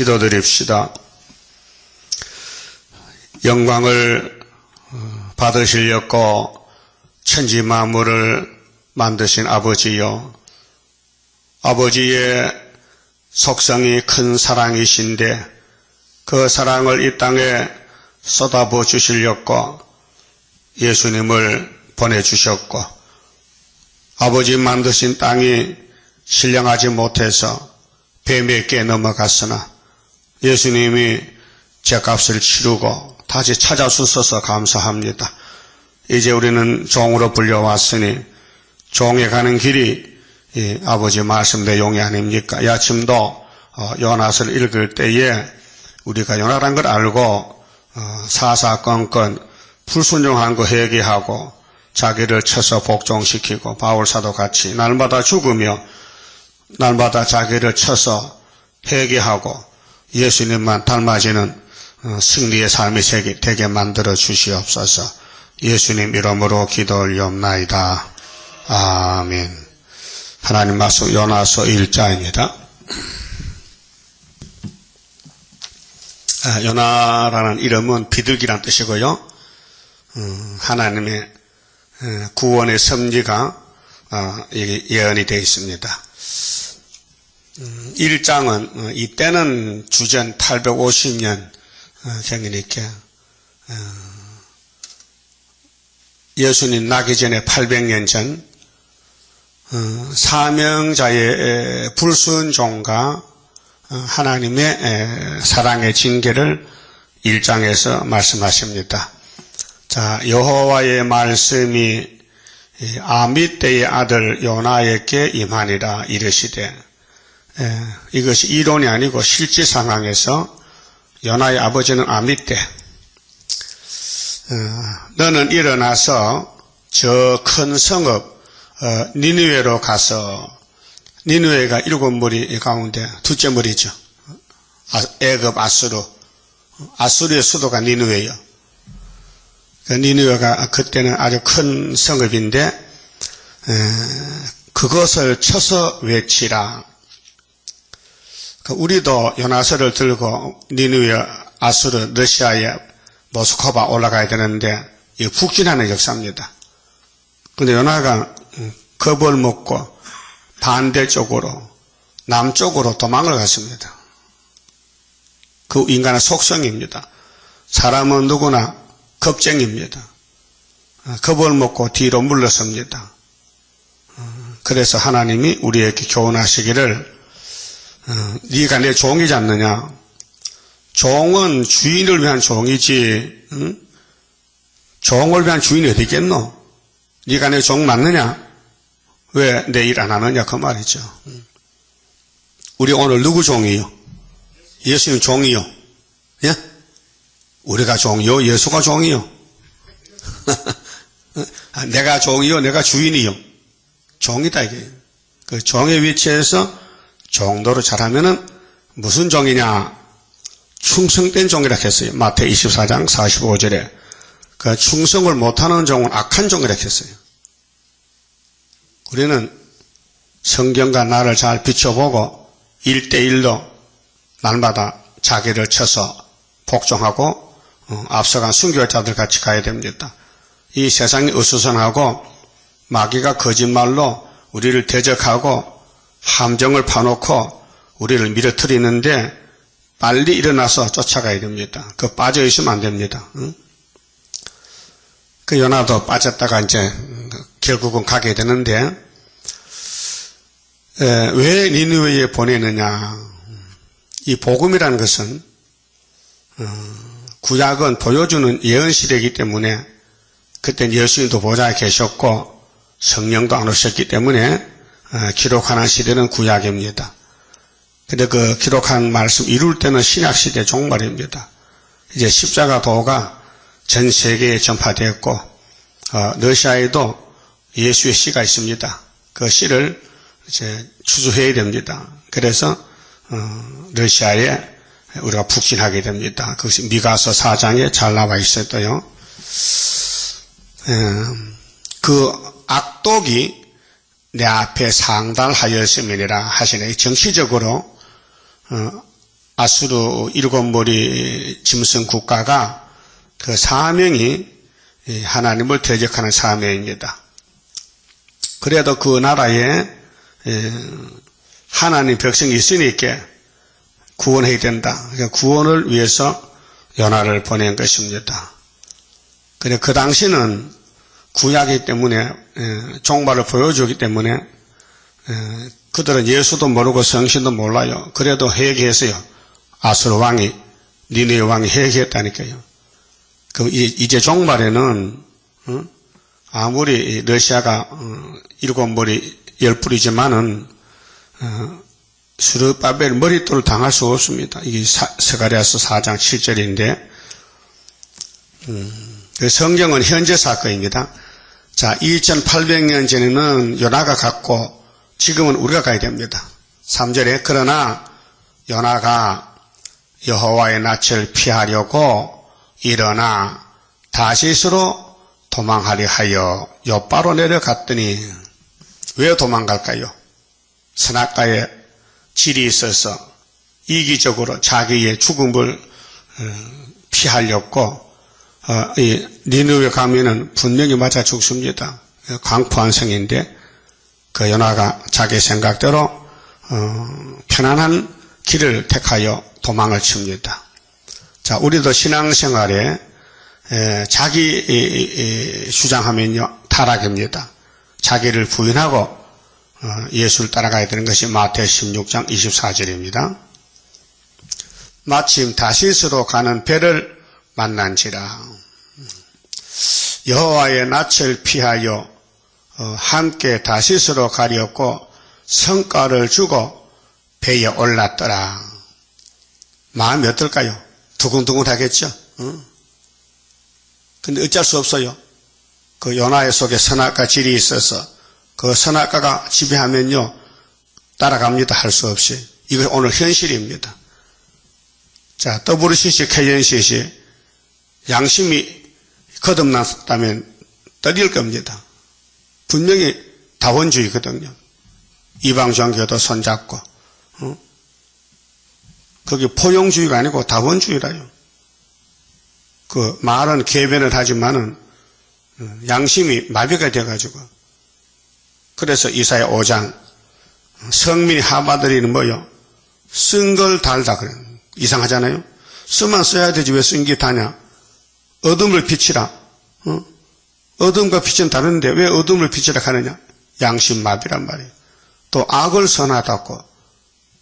기도드립시다. 영광을 받으시려고 천지 만물을 만드신 아버지여, 아버지의 속성이 큰 사랑이신데 그 사랑을 이 땅에 쏟아부어 주시려고 예수님을 보내주셨고, 아버지 만드신 땅이 신령하지 못해서 뱀에게 넘어갔으나 예수님이 죄값을 치르고 다시 찾아주셔서 감사합니다. 이제 우리는 종으로 불려왔으니 종에 가는 길이 이 아버지 말씀 내용이 아닙니까? 이 아침도 요나서를 읽을 때에 우리가 요나란 걸 알고 사사건건 불순종한 거 회개하고 자기를 쳐서 복종시키고 바울사도 같이 날마다 죽으며 날마다 자기를 쳐서 회개하고 예수님만 닮아지는 승리의 삶이 되게 만들어 주시옵소서. 예수님 이름으로 기도 올리옵나이다. 아멘. 하나님 말씀 요나서 1장입니다. 요나라는 이름은 비둘기란 뜻이고요. 하나님의 구원의 섭리가 예언이 되어 있습니다. 1장은 이때는 주전 850년 경이니까 예수님 나기 전에 800년 전 사명자의 불순종과 하나님의 사랑의 징계를 1장에서 말씀하십니다. 자, 여호와의 말씀이 아미떼의 아들 요나에게 임하니라 이르시되, 이것이 이론이 아니고 실제 상황에서 요나의 아버지는 아미떼, 너는 일어나서 저 큰 성읍 니느웨로 가서, 니느웨가 7무리 가운데 둘째 무리죠. 애굽 아수르의 수도가 니느웨예요. 그 니느웨가 그때는 아주 큰 성읍인데 그것을 쳐서 외치라. 우리도 요나서를 들고 니느웨, 아수르, 러시아의 모스크바 올라가야 되는데 이 북진하는 역사입니다. 그런데 요나가 겁을 먹고 반대쪽으로 남쪽으로 도망을 갔습니다. 그 인간의 속성입니다. 사람은 누구나 겁쟁입니다. 겁을 먹고 뒤로 물러섭니다. 그래서 하나님이 우리에게 교훈하시기를, 네가 내 종이지 않느냐? 종은 주인을 위한 종이지, 종을 위한 주인이 어디 있겠노? 네가 내 종 맞느냐? 왜 내 일 안 하느냐? 그 말이죠. 우리 오늘 누구 종이요? 예수님 종이요? 예? 우리가 종이요? 예수가 종이요? 내가 종이요? 내가 주인이요? 종이다 이게. 그 종의 위치에서 종도를 잘하면은 무슨 종이냐? 충성된 종이라 했어요. 마태 24장 45절에. 그 충성을 못하는 종은 악한 종이라 했어요. 우리는 성경과 나를 잘 비춰보고 1대1로 날마다 자기를 쳐서 복종하고 앞서간 순교자들 같이 가야 됩니다. 이 세상이 어수선하고 마귀가 거짓말로 우리를 대적하고 함정을 파놓고 우리를 밀어뜨리는데 빨리 일어나서 쫓아가야 됩니다. 그 빠져있으면 안 됩니다. 그 요나도 빠졌다가 이제 결국은 가게 되는데, 왜 니느웨에 보내느냐? 이 복음이라는 것은 구약은 보여주는 예언시대이기 때문에 그때 예수님도 보좌에 계셨고 성령도 안 오셨기 때문에 기록하는 시대는 구약입니다. 근데 그 기록한 말씀 이룰 때는 신약시대 종말입니다. 이제 십자가 도가 전 세계에 전파되었고 러시아에도 예수의 씨가 있습니다. 그 씨를 이제 추수해야 됩니다. 그래서 러시아에 우리가 북진하게 됩니다. 그것이 미가서 4장에 잘 나와 있었어요. 그 악독이 내 앞에 상달하였음이니라 하시네. 정치적으로 아수르 일곱 머리 짐승 국가가 그 사명이 하나님을 대적하는 사명입니다. 그래도 그 나라에 하나님 백성이 있으니까 구원해야 된다. 그러니까 구원을 위해서 요나를 보낸 것입니다. 그래 그 당시는 구약이기 때문에 종말을 보여주기 때문에 그들은 예수도 모르고 성신도 몰라요. 그래도 회개했어요. 아수르 왕이 니느웨 왕이 회개했다니까요. 그 이제 종말에는 아무리 러시아가 일곱 머리 열 뿔이지만은 스룹바벨 머릿돌을 당할 수 없습니다. 이게 스가랴서 4장 7절인데 그 성경은 현재 사건입니다. 자, 2800년 전에는 요나가 갔고 지금은 우리가 가야 됩니다. 3절에 그러나 요나가 여호와의 낯을 피하려고 일어나 다시스로 도망하려 하여 욥바로 내려갔더니 왜 도망갈까요? 선악가에 질이 있어서 이기적으로 자기의 죽음을 피하려고 니느웨 가면은 분명히 맞아 죽습니다. 강포한 성인데 그 요나가 자기 생각대로 편안한 길을 택하여 도망을 칩니다. 자, 우리도 신앙생활에 자기 주장하면요 타락입니다. 자기를 부인하고 예수를 따라가야 되는 것이 마태오 16장 24절입니다. 마침 다시스로 가는 배를 만난지라 여호와의 낯을 피하여 함께 다시스로 가려고 성과를 주고 배에 올랐더라. 마음이 어떨까요? 두근두근 하겠죠? 근데 어쩔 수 없어요. 그 요나의 속에 선악과 질이 있어서 그 선악과가 지배하면요 따라갑니다. 할 수 없이. 이거 오늘 현실입니다. 자, WCC, KNCC 양심이 거듭났다면 떠들 겁니다. 분명히 다원주의거든요. 이방 종교도 손잡고 그게 포용주의가 아니고 다원주의라요. 그 말은 개변을 하지만은 양심이 마비가 돼가지고 그래서 이사야 5장 성민이 하바들이는 뭐요? 쓴 걸 달다 그래. 이상하잖아요. 쓰면 써야 되지 왜 쓴 게 다냐? 어둠을 비치라. 어둠과 빛은 다른데 왜 어둠을 비치라 하느냐? 양심 마비란 말이에요. 또 악을 선하다고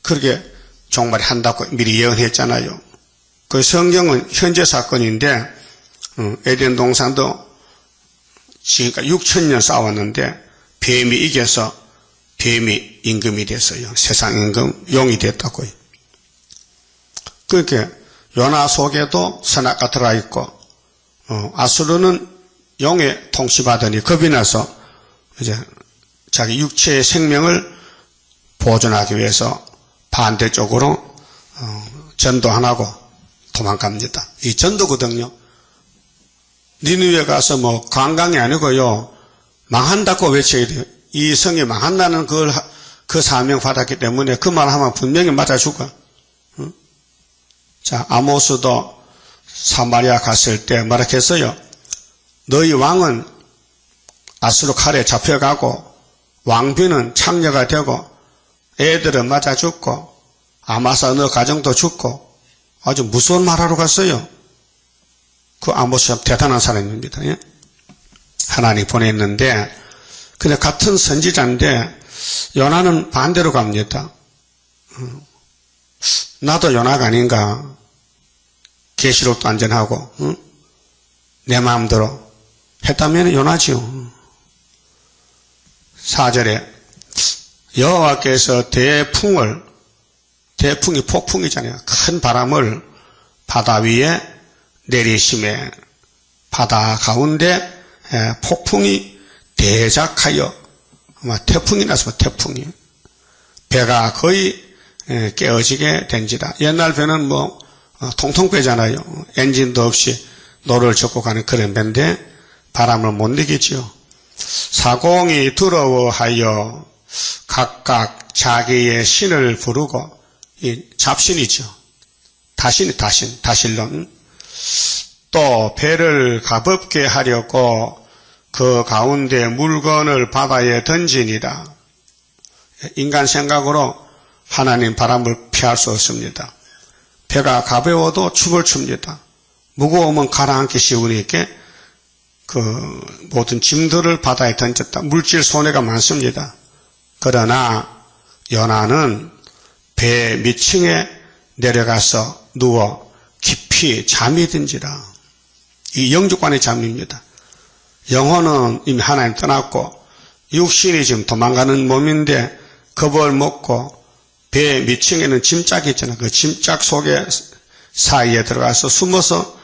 그렇게 종말이 한다고 미리 예언했잖아요. 그 성경은 현재 사건인데 에덴 동산도 지금까지 6000년 싸웠는데 뱀이 이겨서 뱀이 임금이 됐어요. 세상 임금 용이 됐다고요. 그렇게 요나 속에도 선악가 들어가 있고 아수르는 용에 통치받으니 겁이 나서 이제 자기 육체의 생명을 보존하기 위해서 반대쪽으로 전도 안 하고 도망갑니다. 이 전도거든요. 니느웨 가서 뭐 관광이 아니고요. 망한다고 외쳐야 돼요. 이 성이 망한다는 그 사명 받았기 때문에 그 말 하면 분명히 맞아 죽어. 자, 아모스도 사마리아 갔을 때 뭐라 했어요? 너희 왕은 아수르 칼에 잡혀가고 왕비는 창녀가 되고 애들은 맞아 죽고 아마사 너 가정도 죽고 아주 무서운 말하러 갔어요. 그 아모스 참 대단한 사람입니다. 예? 하나님 보냈는데 근데 같은 선지자인데 요나는 반대로 갑니다. 나도 요나가 아닌가. 계시록도 안전하고 내 마음대로 했다면 요나지요. 4절에 여호와께서 대풍이 폭풍이잖아요. 큰 바람을 바다 위에 내리심에 바다 가운데 폭풍이 대작하여 아마 태풍이 나서 태풍이 배가 거의 깨어지게 된지라. 옛날 배는 뭐 통통배잖아요. 엔진도 없이 노를 젓고 가는 그런 배인데 바람을 못 내겠지요. 사공이 두려워하여 각각 자기의 신을 부르고 이 잡신이죠. 다실론. 또 배를 가볍게 하려고 그 가운데 물건을 바다에 던지니라. 인간 생각으로 하나님 바람을 피할 수 없습니다. 배가 가벼워도 춤을 춥니다. 무거우면 가라앉기 쉬우니까 그 모든 짐들을 바다에 던졌다. 물질 손해가 많습니다. 그러나 요나는 배 밑층에 내려가서 누워 깊이 잠이 든지라. 이 영주관의 잠입니다. 영혼은 이미 하나님 떠났고 육신이 지금 도망가는 몸인데 겁을 먹고 배 밑층에는 짐짝이 있잖아요. 그 짐짝 속에 사이에 들어가서 숨어서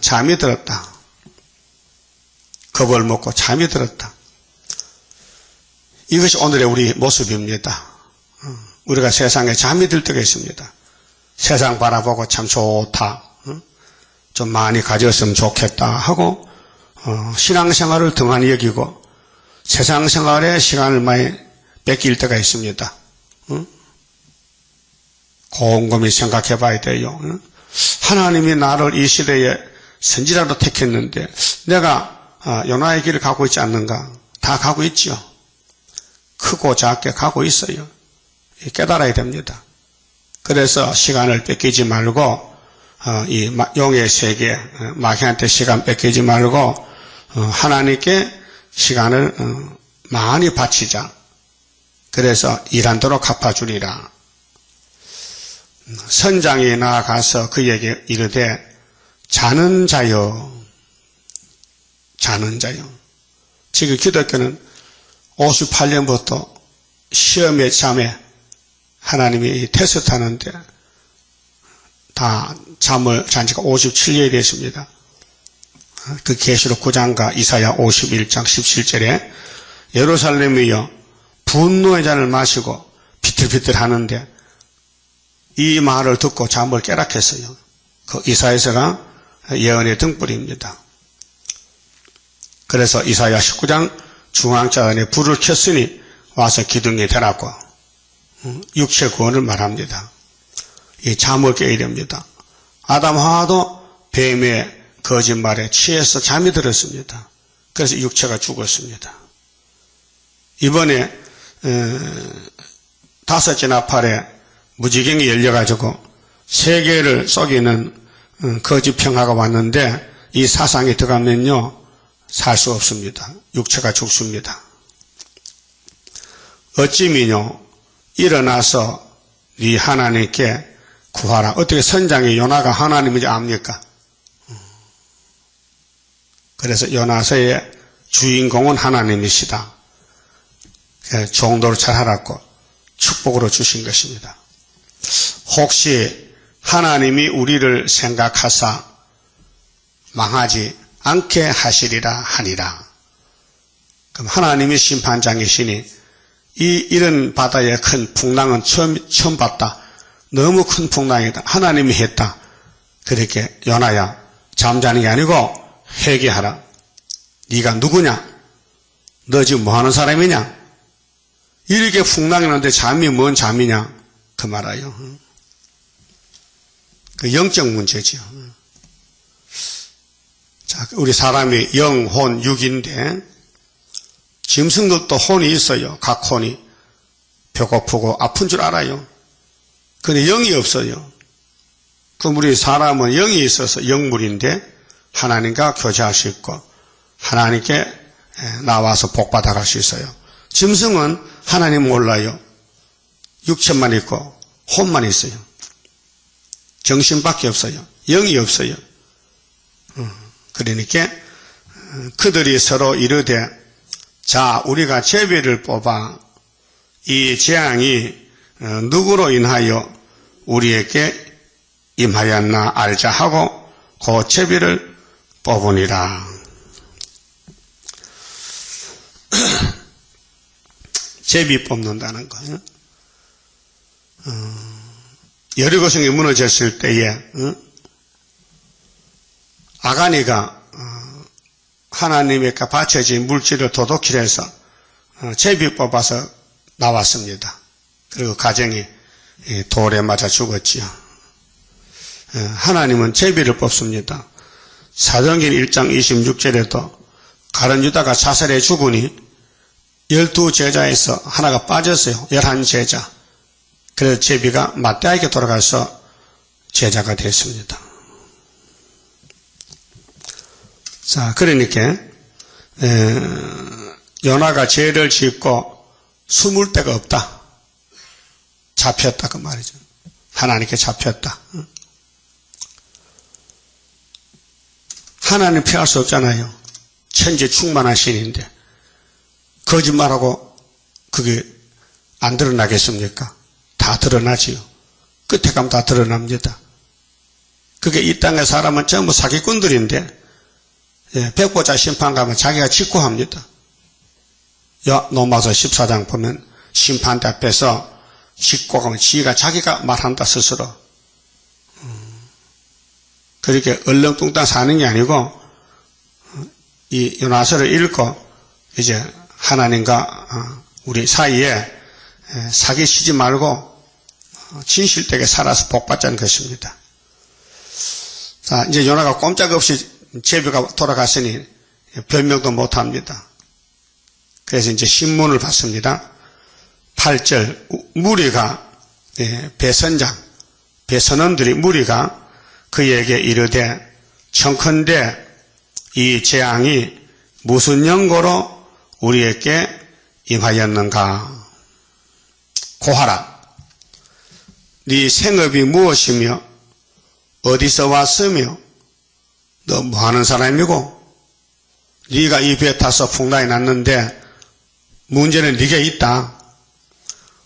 잠이 들었다. 겁을 먹고 잠이 들었다. 이것이 오늘의 우리 모습입니다. 우리가 세상에 잠이 들 때가 있습니다. 세상 바라보고 참 좋다. 좀 많이 가졌으면 좋겠다 하고 신앙생활을 등한히 여기고 세상 생활에 시간을 많이 뺏길 때가 있습니다. 곰곰이 생각해 봐야 돼요. 하나님이 나를 이 시대에 선지자로 택했는데 내가 요나의 길을 가고 있지 않는가? 다 가고 있죠. 크고 작게 가고 있어요. 깨달아야 됩니다. 그래서 시간을 뺏기지 말고 이 용의 세계 마귀한테 시간 뺏기지 말고 하나님께 시간을 많이 바치자. 그래서 일한도록 갚아주리라. 선장이 나아가서 그에게 이르되 자는 자여. 지금 기독교는 58년부터 시험의 잠에 하나님이 테스트하는데 다 잠을 잔 지가 57년이 됐습니다. 그 계시록 9장과 이사야 51장 17절에 예루살렘이여 분노의 잔을 마시고 비틀비틀 하는데 이 말을 듣고 잠을 깨락했어요. 그 이사야서가 예언의 등불입니다. 그래서 이사야 19장 중앙자원에 불을 켰으니 와서 기둥이 되라고 육체 구원을 말합니다. 이 잠을 깨야 됩니다. 아담 하와도 뱀의 거짓말에 취해서 잠이 들었습니다. 그래서 육체가 죽었습니다. 이번에 5째 나팔에 무지경이 열려가지고 세계를 속이는 거짓 평화가 왔는데 이 사상이 들어가면요 살 수 없습니다. 육체가 죽습니다. 어찌미뇨 일어나서 네 하나님께 구하라. 어떻게 선장이 요나가 하나님인지 압니까? 그래서 요나서의 주인공은 하나님이시다. 정도를 잘하라고 축복으로 주신 것입니다. 혹시 하나님이 우리를 생각하사 망하지 않게 하시리라 하니라. 그럼 하나님이 심판장이시니 이런 바다의 큰 풍랑은 처음 봤다. 너무 큰 풍랑이다. 하나님이 했다. 그렇게 요나야 잠자는 게 아니고 회개하라. 네가 누구냐? 너 지금 뭐하는 사람이냐? 이렇게 풍랑이 나는데 잠이 뭔 잠이냐? 그 말아요. 그 영적 문제죠. 자, 우리 사람이 영, 혼, 육인데 짐승들도 혼이 있어요. 각 혼이 배고프고 아픈 줄 알아요. 근데 영이 없어요. 그럼 우리 사람은 영이 있어서 영물인데 하나님과 교제할 수 있고 하나님께 나와서 복 받아갈 수 있어요. 짐승은 하나님 몰라요. 육체만 있고 혼만 있어요. 정신밖에 없어요. 영이 없어요. 그러니까 그들이 서로 이르되 자 우리가 제비를 뽑아 이 재앙이 누구로 인하여 우리에게 임하였나 알자 하고 그 제비를 뽑으니라. 제비 뽑는다는 거예요. 여리고성이 무너졌을 때에 아가니가 하나님에게 바쳐진 물질을 도둑질 해서 제비 뽑아서 나왔습니다. 그리고 가정이 돌에 맞아 죽었지요. 하나님은 제비를 뽑습니다. 사도행전 1장 26절에도 가룟 유다가 자살해 죽으니 12제자에서 하나가 빠졌어요. 11제자. 그래서 제비가 마태에게 돌아가서 제자가 됐습니다. 자, 그러니까 요나가 죄를 짓고 숨을 데가 없다. 잡혔다 그 말이죠. 하나님께 잡혔다. 하나님 피할 수 없잖아요. 천지 충만하신인데 거짓말하고 그게 안 드러나겠습니까? 다 드러나지요. 끝에 가면 다 드러납니다. 그게 이 땅의 사람은 전부 사기꾼들인데 백보자 심판 가면 자기가 직구합니다. 로마서 14장 보면 심판대 앞에서 직구 가면 자기가 말한다 스스로. 그렇게 얼렁뚱땅 사는 게 아니고 이 요나서를 읽고 이제 하나님과 우리 사이에 사기치지 말고 진실되게 살아서 복받자는 것입니다. 자, 이제 요나가 꼼짝없이 제비가 돌아갔으니 변명도 못합니다. 그래서 이제 신문을 받습니다. 8절 무리가 배선원들이 무리가 그에게 이르되 청컨대 이 재앙이 무슨 연고로 우리에게 임하였는가? 고하라. 네 생업이 무엇이며 어디서 왔으며 너 뭐하는 사람이고 네가 이 배에 타서 풍랑이 났는데 문제는 네게 있다.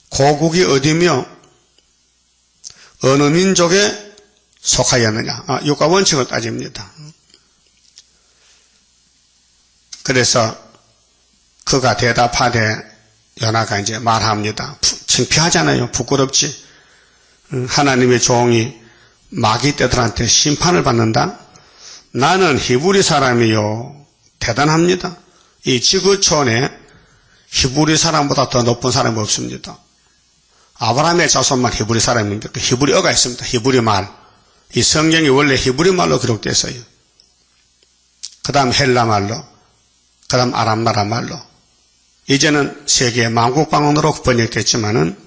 고국이 어디며 어느 민족에 속하였느냐. 육가 원칙을 따집니다. 그래서 그가 대답하되 요나가 이제 말합니다. 창피하잖아요. 부끄럽지. 하나님의 종이 마귀떼들한테 심판을 받는다. 나는 히브리 사람이요. 대단합니다. 이 지구촌에 히브리 사람보다 더 높은 사람이 없습니다. 아브라함의 자손만 히브리 사람입니다. 히브리어가 있습니다. 히브리 말. 이 성경이 원래 히브리 말로 기록됐어요. 그 다음 헬라 말로, 그 다음 아람나라 말로. 이제는 세계 만국방언으로 번역됐지만은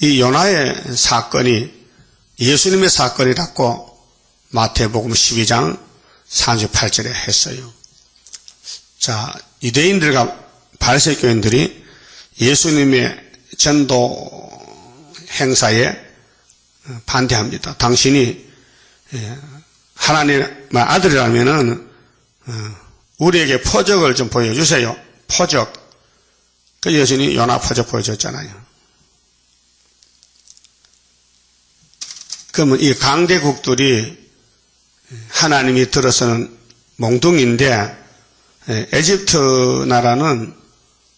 이 요나의 사건이 예수님의 사건이라고 마태복음 12장 38절에 했어요. 자, 유대인들과 바리새교인들이 예수님의 전도 행사에 반대합니다. 당신이 하나님의 아들이라면은 우리에게 표적을 좀 보여주세요. 표적. 그 예수님이 요나 표적 보여줬잖아요. 그러면 이 강대국들이 하나님이 들어서는 몽둥인데 에집트 나라는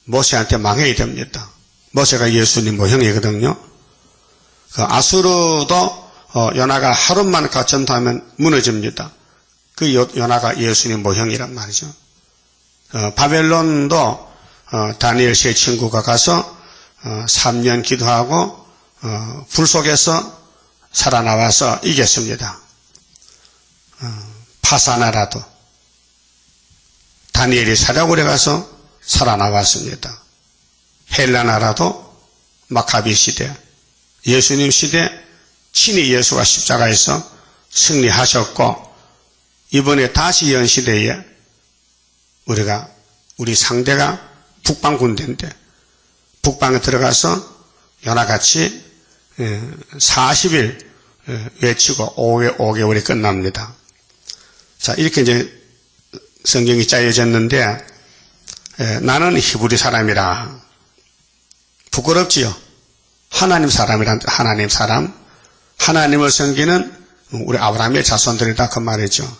모세한테 망해야 됩니다. 모세가 예수님 모형이거든요. 그 아수르도 요나가 하루만 전투하면 무너집니다. 그 요나가 예수님 모형이란 말이죠. 바벨론도 다니엘 세 친구가 가서 3년 기도하고 불 속에서 살아나와서 이겼습니다. 파사나라도 다니엘이 사자굴에 가서 살아나왔습니다. 헬라나라도 마카비 시대, 예수님 시대 친히 예수가 십자가에서 승리하셨고 이번에 다시 연 시대에 우리 상대가 북방 군대인데 북방에 들어가서 요나같이 40일 외치고 5개월이 끝납니다. 자, 이렇게 이제 성경이 짜여졌는데 나는 히브리 사람이라. 부끄럽지요? 하나님 사람이란 하나님 사람. 하나님을 섬기는 우리 아브라함의 자손들이다 그 말이죠.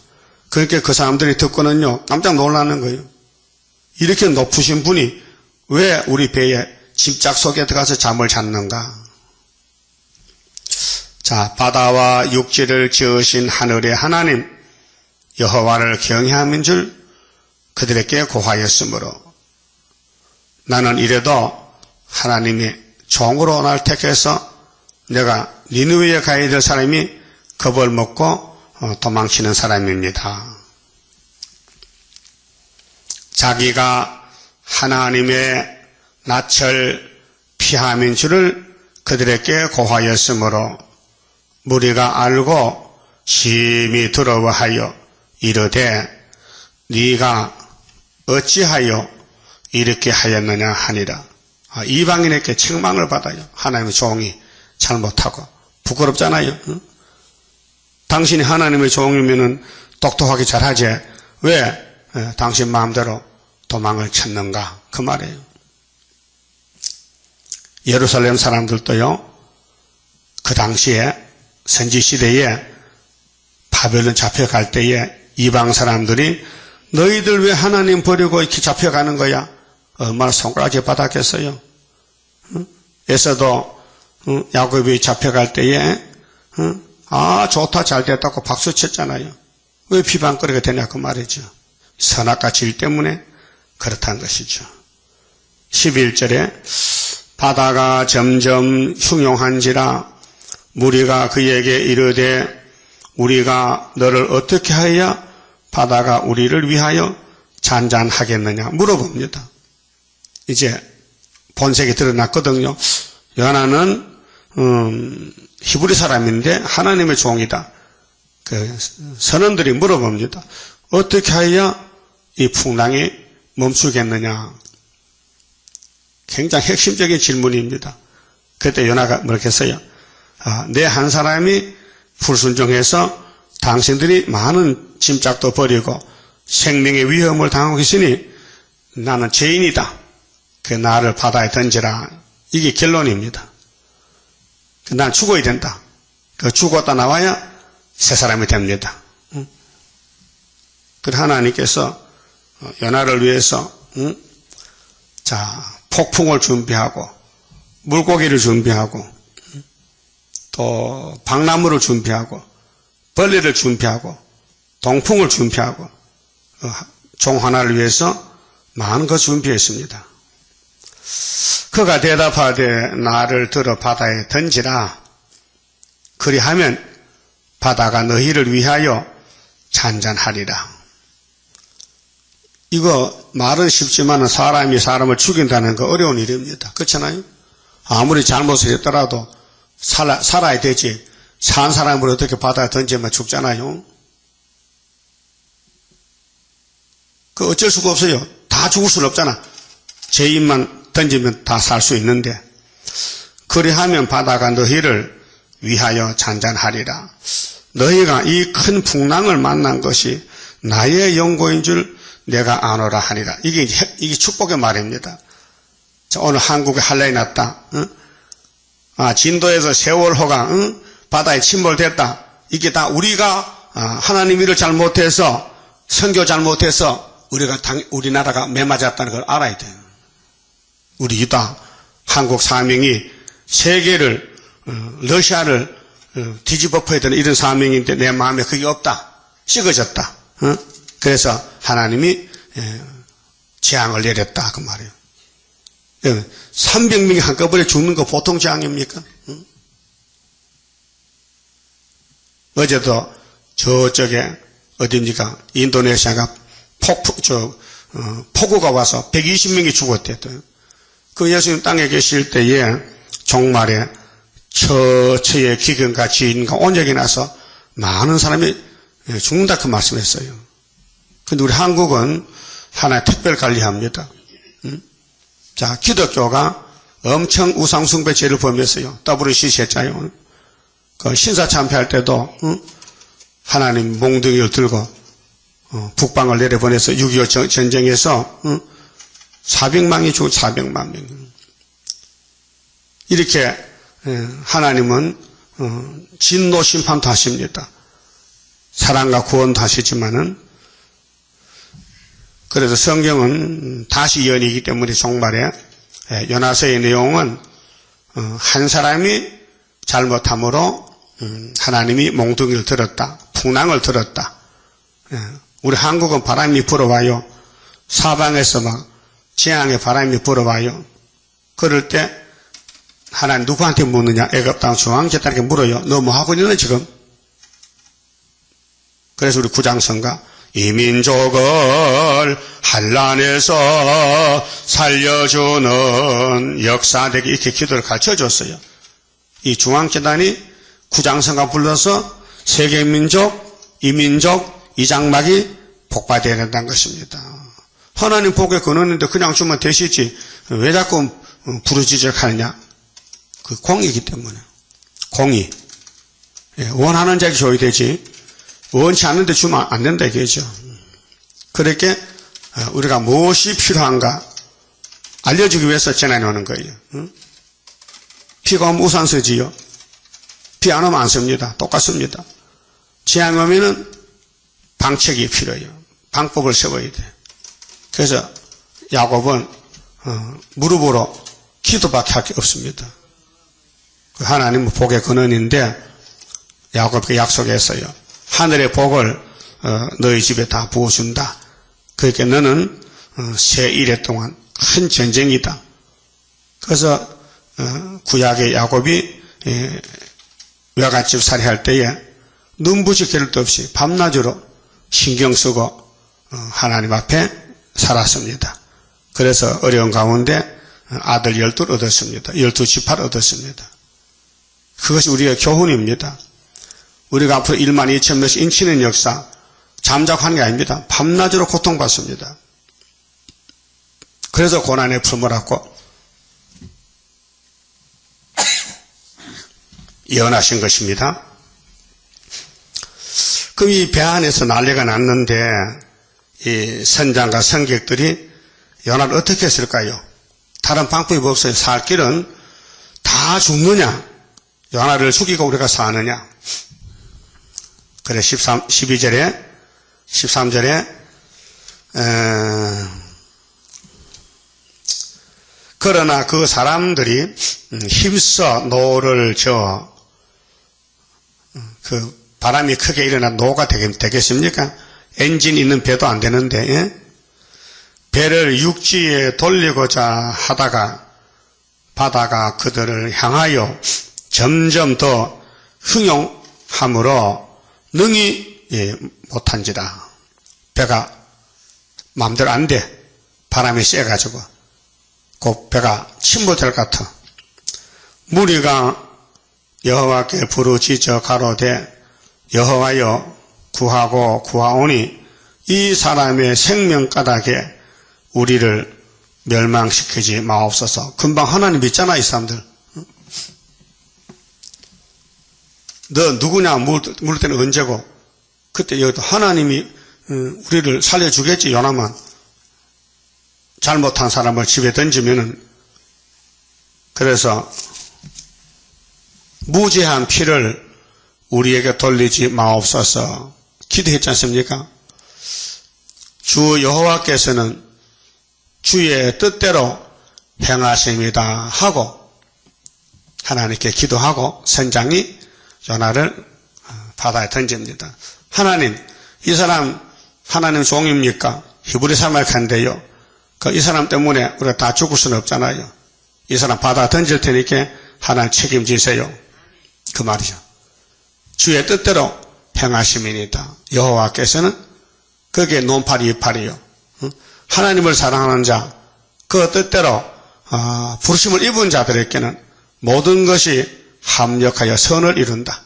그러니까 그 사람들이 듣고는요 깜짝 놀라는 거예요. 이렇게 높으신 분이 왜 우리 배에 짐짝 속에 들어가서 잠을 잤는가? 자, 바다와 육지를 지으신 하늘의 하나님 여호와를 경외함인 줄 그들에게 고하였으므로 나는 이래도 하나님이 종으로 날 택해서 내가 니느웨에 가야 될 사람이 겁을 먹고 도망치는 사람입니다. 자기가 하나님의 낯을 피함인 줄을 그들에게 고하였으므로 무리가 알고 심히 두려워하여 이르되 네가 어찌하여 이렇게 하였느냐 하니라. 이방인에게 책망을 받아요. 하나님의 종이 잘못하고. 부끄럽잖아요. 당신이 하나님의 종이면 똑똑하게 잘하지 왜 당신 마음대로 도망을 쳤는가 그 말이에요. 예루살렘 사람들도요, 그 당시에 선지시대에 바벨론 잡혀갈 때에 이방 사람들이 너희들 왜 하나님 버리고 이렇게 잡혀가는 거야? 얼마나 손가락질 받았겠어요? 에서도 야곱이 잡혀갈 때에 좋다 잘 됐다고 박수 쳤잖아요. 왜 비방거리가 되냐 그 말이죠. 선악과 질 때문에 그렇다는 것이죠. 11절에 바다가 점점 흉용한지라 무리가 그에게 이르되 우리가 너를 어떻게 하여야 바다가 우리를 위하여 잔잔하겠느냐 물어봅니다. 이제 본색이 드러났거든요. 요나는 히브리 사람인데 하나님의 종이다. 그 선원들이 물어봅니다. 어떻게 하여야 이 풍랑이 멈추겠느냐. 굉장히 핵심적인 질문입니다. 그때 요나가 뭐라고 했어요? 내 한 사람이 불순종해서 당신들이 많은 짐짝도 버리고 생명의 위험을 당하고 있으니 나는 죄인이다. 그 나를 바다에 던지라. 이게 결론입니다. 난 죽어야 된다. 그 죽었다 나와야 새 사람이 됩니다. 그 하나님께서 요나를 위해서 폭풍을 준비하고 물고기를 준비하고 또 박나무를 준비하고 벌레를 준비하고 동풍을 준비하고 종 하나를 위해서 많은 것 준비했습니다. 그가 대답하되 나를 들어 바다에 던지라. 그리하면 바다가 너희를 위하여 잔잔하리라. 이거 말은 쉽지만 사람이 사람을 죽인다는 거 어려운 일입니다. 그렇잖아요? 아무리 잘못을 했더라도 살아야 되지. 산 사람을 어떻게 바다에 던지면 죽잖아요. 그 어쩔 수가 없어요. 다 죽을 수는 없잖아. 죄인만 던지면 다 살 수 있는데. 그리하면 바다가 너희를 위하여 잔잔하리라. 너희가 이 큰 풍랑을 만난 것이 나의 연고인 줄 내가 아노라 하니라. 이게 축복의 말입니다. 자, 오늘 한국에 한란이 났다. 진도에서 세월호가 바다에 침몰됐다. 이게 다 우리가 하나님 일을 잘못해서 선교 잘못해서 우리나라가 매맞았다는 걸 알아야 돼요. 우리 유다 한국 사명이 세계를 러시아를 뒤집어 엎어야 되는 이런 사명인데 내 마음에 그게 없다. 식어졌다. 그래서 하나님이 재앙을 내렸다 그 말이에요. 300명이 한꺼번에 죽는 거 보통 재앙입니까? 어제도 저쪽에 어딥니까? 인도네시아가 폭우가 와서 120명이 죽었대요. 그 예수님 땅에 계실 때에 종말에 처처의 기근과 지인과 온역이 나서 많은 사람이 죽는다 그 말씀했어요. 근데 우리 한국은 하나의 특별 관리합니다. 자, 기독교가 엄청 우상숭배 죄를 범했어요. WCC 했잖아요. 그 신사참배할 때도 하나님 몽둥이를 들고 북방을 내려보내서 6.25 전쟁에서 400만이 죽은 400만 명. 이렇게 하나님은 진노 심판도 하십니다. 사랑과 구원도 하시지만은 그래서 성경은 다시 예언이기 때문에 종말에 요나서의 내용은 한 사람이 잘못함으로 하나님이 몽둥이를 들었다. 풍랑을 들었다. 우리 한국은 바람이 불어와요. 사방에서 막 재앙의 바람이 불어와요. 그럴 때 하나님 누구한테 묻느냐? 애굽 땅 중앙제단에게 물어요. 너 뭐 하고 있느냐 지금? 그래서 우리 구장성가 이 민족을 환난에서 살려주는 역사되게 이렇게 기도를 가르쳐줬어요. 이 중앙재단이 구장성가 불러서 세계민족, 이민족, 이 장막이 복받아야 된다는 것입니다. 하나님 복의 근원인데 그냥 주면 되시지 왜 자꾸 부르짖어하느냐? 그 공이기 때문에. 공이. 원하는 자에게 줘야 되지 원치 않는데 주면 안 된다 이거죠. 그렇게 우리가 무엇이 필요한가 알려주기 위해서 재난이 오는 거예요. 비가 오면 우산 쓰지요. 비 안 오면 안 씁니다. 똑같습니다. 재앙이 오면은 방책이 필요해요. 방법을 세워야 돼. 그래서 야곱은 무릎으로 기도밖에 할 게 없습니다. 하나님은 복의 근원인데 야곱에게 약속했어요. 하늘의 복을 너희 집에 다 부어준다. 그러니까 너는 새 이래 동안 큰 전쟁이다. 그래서 구약의 야곱이 외갓집 살이할 때에 눈부시 겨를도 없이 밤낮으로 신경 쓰고 하나님 앞에 살았습니다. 그래서 어려운 가운데 아들 12을 얻었습니다. 12지파를 얻었습니다. 그것이 우리의 교훈입니다. 우리가 앞으로 1만 2천 명씩 인치는 역사 잠자고 하는 게 아닙니다. 밤낮으로 고통받습니다. 그래서 고난의 풀무라고 예언하신 것입니다. 그럼 이 배 안에서 난리가 났는데 이 선장과 선객들이 요나를 어떻게 했을까요? 다른 방법이 없어요. 살 길은 다 죽느냐 요나를 죽이고 우리가 사느냐. 그래 13절에 그러나 그 사람들이 힘써 노를 저어 그 바람이 크게 일어나 노가 되겠습니까? 엔진 있는 배도 안 되는데 배를 육지에 돌리고자 하다가 바다가 그들을 향하여 점점 더 흥용함으로 능히 못한지라. 배가 마음대로 안 돼. 바람이 세가지고 그 배가 침몰될 것 같아. 무리가 여호와께 부르짖어 가로되 여호와여 구하고 구하오니 이 사람의 생명가닥에 우리를 멸망시키지 마옵소서. 금방 하나님 믿잖아 이 사람들. 너 누구냐 물을 때는 언제고 그때 여기도 하나님이 우리를 살려주겠지. 요나만 잘못한 사람을 집에 던지면은. 그래서 무죄한 피를 우리에게 돌리지 마옵소서 기도했지 않습니까? 주 여호와께서는 주의 뜻대로 행하십니다 하고 하나님께 기도하고 선장이 요나를 바다에 던집니다. 하나님, 이 사람 하나님 종입니까? 히브리 사람한테요. 이 사람 때문에 우리가 다 죽을 수는 없잖아요. 이 사람 바다에 던질 테니까 하나님 책임지세요. 그 말이죠. 주의 뜻대로 행하심이니이다. 여호와께서는 그게 논팔이 이팔이요. 하나님을 사랑하는 자, 그 뜻대로 부르심을 입은 자들에게는 모든 것이 합력하여 선을 이룬다.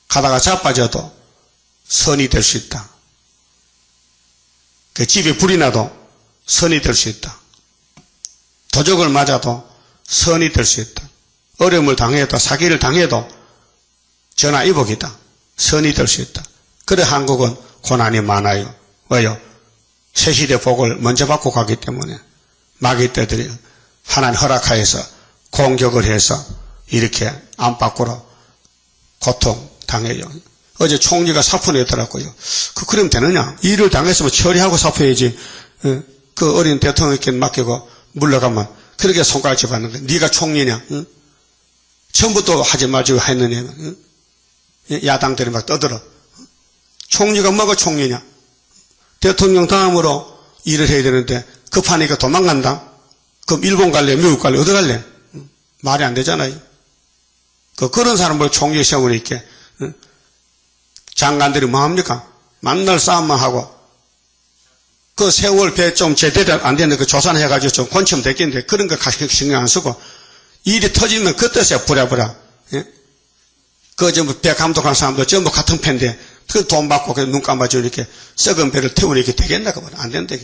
가다가 자빠져도 선이 될 수 있다. 그 집에 불이 나도 선이 될 수 있다. 도적을 맞아도 선이 될 수 있다. 어려움을 당해도 사기를 당해도 전화위복이다. 선이 될 수 있다. 그래 한국은 고난이 많아요. 왜요? 새시대 복을 먼저 받고 가기 때문에 마귀 떼들이 하나님 허락하여서 공격을 해서 이렇게 안팎으로 고통 당해요. 어제 총리가 사표 냈더라고요. 그러면 되느냐? 일을 당했으면 처리하고 사표해야지. 그 어린 대통령께 맡기고 물러가면 그렇게 손가락질 받는 거야. 네가 총리냐? 응? 처음부터 하지 말자고 했느냐? 응? 야당들이 막 떠들어. 총리가 뭐가 총리냐? 대통령 다음으로 일을 해야 되는데 급하니까 도망간다? 그럼 일본 갈래? 미국 갈래? 어디 갈래? 말이 안 되잖아요. 그런 사람을 총리에 세우니까 장관들이 뭐 합니까? 만날 싸움만 하고 그 세월 배 좀 제대로 안 되는데 그 조산해가지고 좀 권치면 됐겠는데 그런 거 신경 안 쓰고 일이 터지면 그때서야 부랴부랴. 예? 그 전부 배 감독한 사람도 전부 같은 편인데 그 돈 받고 눈 감아주고 이렇게 썩은 배를 태우니까 되겠나? 안 된다.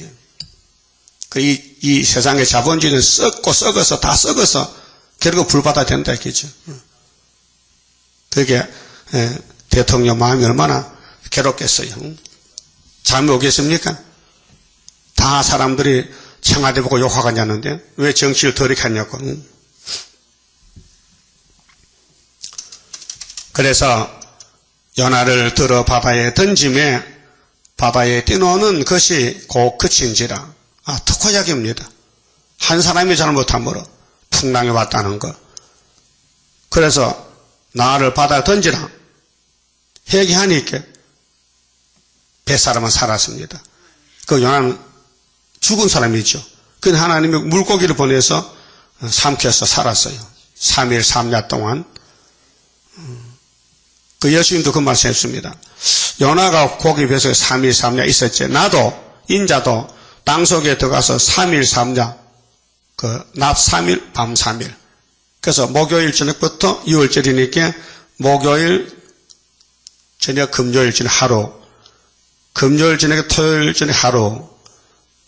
이 세상의 자본주의는 썩어서 다 썩어서 결국 불바다 된다 했겠죠. 그게 대통령 마음이 얼마나 괴롭겠어요. 잠이 오겠습니까? 다 사람들이 청와대 보고 욕하고 앉았는데 왜 정치를 더럽게 하냐고. 그래서 연하를 들어 바다에 던짐에 바다에 뛰노는 것이 곧 그친지라. 특효약입니다. 한 사람이 잘못함으로 풍랑이 왔다는 거. 그래서 나를 바다에 던지라. 회개하니까 뱃사람은 살았습니다. 그 요나는 죽은 사람이죠. 그 하나님이 물고기를 보내서 삼켜서 살았어요. 3일 3야 동안. 그 예수님도 그 말씀했습니다. 요나가 고기 뱃속에 3일 3야 있었지. 나도 인자도 땅속에 들어가서 3일 3야 낮 3일 밤 3일. 그래서 목요일 저녁부터 6월절이니까 목요일 저녁 금요일 저녁 하루, 금요일 저녁 토요일 저녁 하루,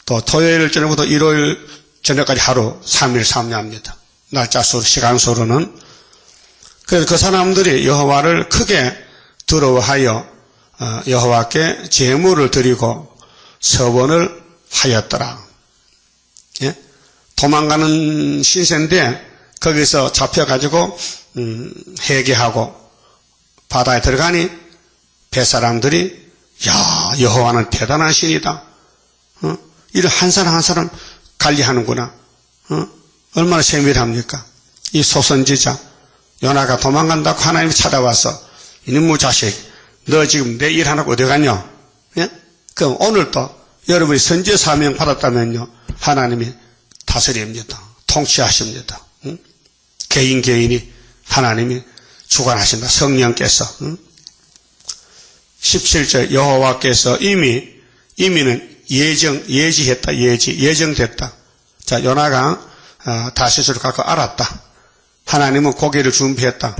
또 토요일 저녁부터 일요일 저녁까지 하루 3일 3야입니다. 날짜 수로 시간 수로는. 그래서 그 사람들이 여호와를 크게 두려워하여 여호와께 제물을 드리고 서원을 하였더라. 예? 도망가는 신세인데 거기서 잡혀가지고 회개하고 바다에 들어가니 뱃사람들이 야 여호와는 대단한 신이다. 이를 한 사람 한 사람 관리하는구나. 얼마나 세밀합니까? 이 소선지자 요나가 도망간다고 하나님이 찾아와서 이놈의 자식 너 지금 내 일 하나고 어디 갔냐? 예? 그럼 오늘도 여러분이 선지자 사명 받았다면요 하나님이 다스립니다. 통치하십니다. 개인이 하나님이 주관하신다. 성령께서. 17절 여호와께서 이미는 예지했다. 예정됐다. 자 요나가 다시스로 가고 알았다. 하나님은 고기를 준비했다.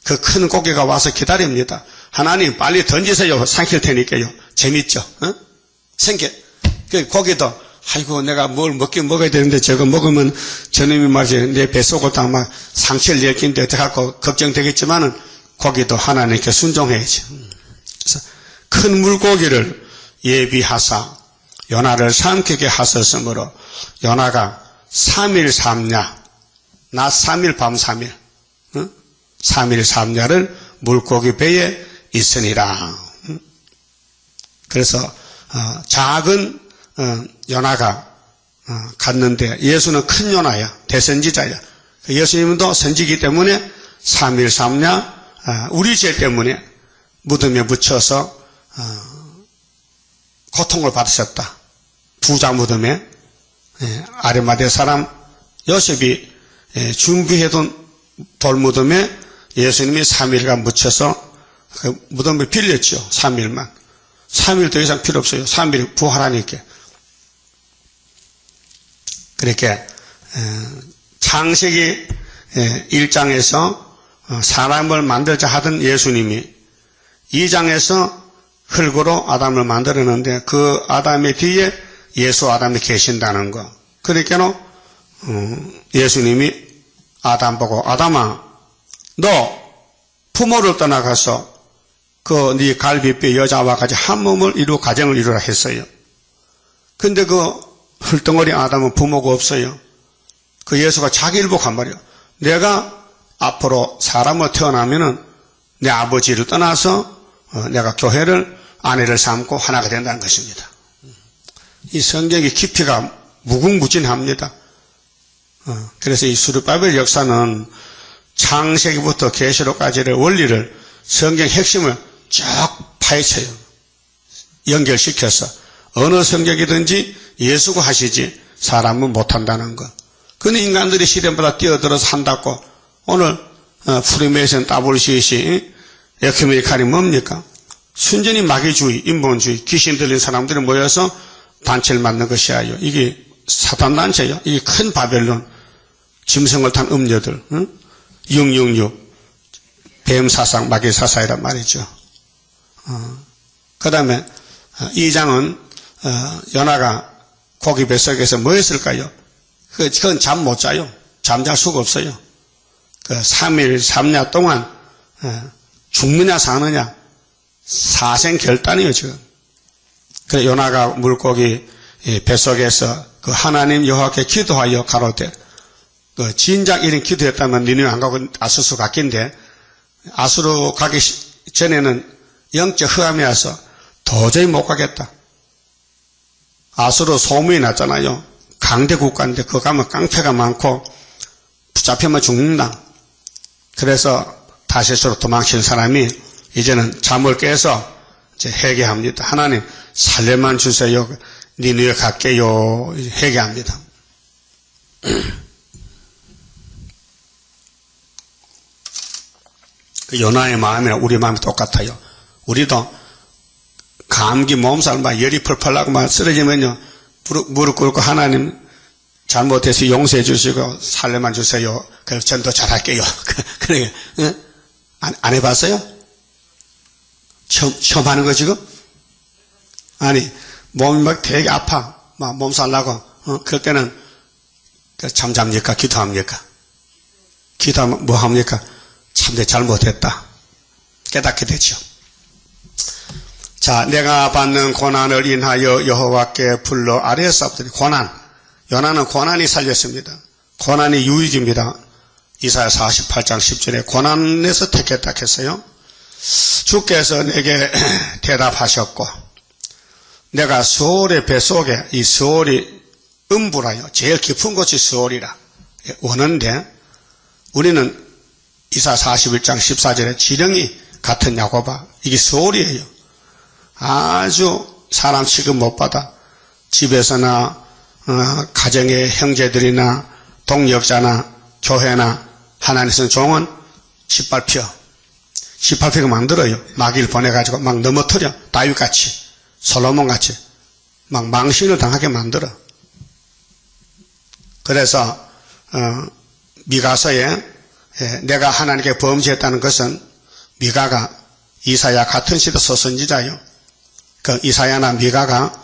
그 큰 고기가 와서 기다립니다. 하나님 빨리 던지세요. 삼킬 테니까요. 재밌죠? 그 고기도 아이고 내가 뭘 먹어야 되는데 저거 먹으면 저놈이 말이지 내 뱃속을 다 막 상처를 내긴데 어떡하고 걱정되겠지만은 고기도 하나님께 순종해야지. 그래서 큰 물고기를 예비하사 요나를 삼키게 하셨으므로 요나가 3일 3야 낮 3일 밤 3일 3일 3야를 물고기 배에 있으니라. 그래서 작은 요나가 갔는데 예수는 큰 요나야. 대선지자야. 예수님도 선지기 때문에 3일 3야 우리 죄 때문에 무덤에 묻혀서 고통을 받으셨다. 부자 무덤에 아리마대 사람 요셉이 준비해둔 돌무덤에 예수님이 3일간 묻혀서 그 무덤을 빌렸죠. 3일만. 3일 더 이상 필요 없어요. 3일 부활하니까. 그렇게 창세기 1장에서 사람을 만들자 하던 예수님이 2장에서 흙으로 아담을 만들었는데 그 아담의 뒤에 예수 아담이 계신다는 거. 그러니까 예수님이 아담 보고 아담아 너 부모를 떠나가서 그 네 갈비뼈 여자와 같이 한 몸을 이루어 가정을 이루라 했어요. 근데 그 흙덩어리 아담은 부모가 없어요. 그 예수가 자기 일복한 말이요. 내가 앞으로 사람으로 태어나면은 내 아버지를 떠나서 내가 교회를 아내를 삼고 하나가 된다는 것입니다. 이 성경의 깊이가 무궁무진합니다. 그래서 이 수르바벨 역사는 창세기부터 계시록까지의 원리를 성경 핵심을 쫙 파헤쳐요. 연결시켜서 어느 성격이든지 예수가 하시지 사람은 못한다는 것. 근데 인간들이 시대보다 뛰어들어서 한다고 오늘 프리메이션 WCC 에큐메니칼이 뭡니까? 순전히 마귀주의, 인본주의, 귀신 들린 사람들이 모여서 단체를 만든 것이야요. 이게 사탄단체요. 이게 큰 바벨론, 짐승을 탄 음녀들, 666, 뱀사상, 마귀사상이란 말이죠. 그 다음에 2장은 요나가 고기 뱃속에서 뭐 했을까요? 그건 잠 못 자요. 잠잘 수가 없어요. 그 3일 3야 동안 죽느냐 사느냐 사생결단이에요 지금. 그래 요나가 물고기 뱃속에서 그 하나님 여호와께 기도하여 가로되 그 진작 이런 기도했다면 니네 안 가고 아수스 갔긴데 아수로 가기 전에는 영적 흑암이 와서 도저히 못 가겠다. 아수로 소문이 났잖아요. 강대 국가인데 그거 가면 깡패가 많고 붙잡히면 죽는다. 그래서 다시스로 도망친 사람이 이제는 잠을 깨서 이제 회개합니다. 하나님 살려만 주세요. 니누에 갈게요. 회개합니다. 요나의 마음이나 우리 마음이 똑같아요. 우리도 감기 몸살 막 열이 펄펄 나고 막 쓰러지면요. 무릎 꿇고 하나님 잘못해서 용서해 주시고 살려만 주세요. 그래서 전도 잘할게요. 그래, 응? 안 해봤어요? 처음 하는 거 지금? 아니, 몸이 막 되게 아파. 막 몸살 나고, 그럴 때는 잠잡니까? 기도합니까? 기도하면 뭐 합니까? 참, 내 잘못했다. 깨닫게 되죠. 자, 내가 받는 고난을 인하여 여호와께 불러 아뢰었사옵더니 고난. 요나는 고난이 살렸습니다. 고난이 유익입니다. 이사야 48장 10절에 고난에서 택했다 했어요. 주께서 내게 대답하셨고 내가 스올의 뱃속에 이 스올이 음부라요. 제일 깊은 곳이 스올이라 오는데 우리는 이사야 41장 14절에 지령이 같은 야고바 이게 스올이에요. 아주 사람 취급 못 받아 집에서나 가정의 형제들이나 동역자나 교회나 하나님의 종은 짓밟히고 만들어요. 마귀를 보내가지고 막 넘어뜨려. 다윗같이 솔로몬같이 막 망신을 당하게 만들어. 그래서 미가서에 내가 하나님께 범죄했다는 것은 미가가 이사야 같은 시대 서선지자요. 그 이사야나 미가가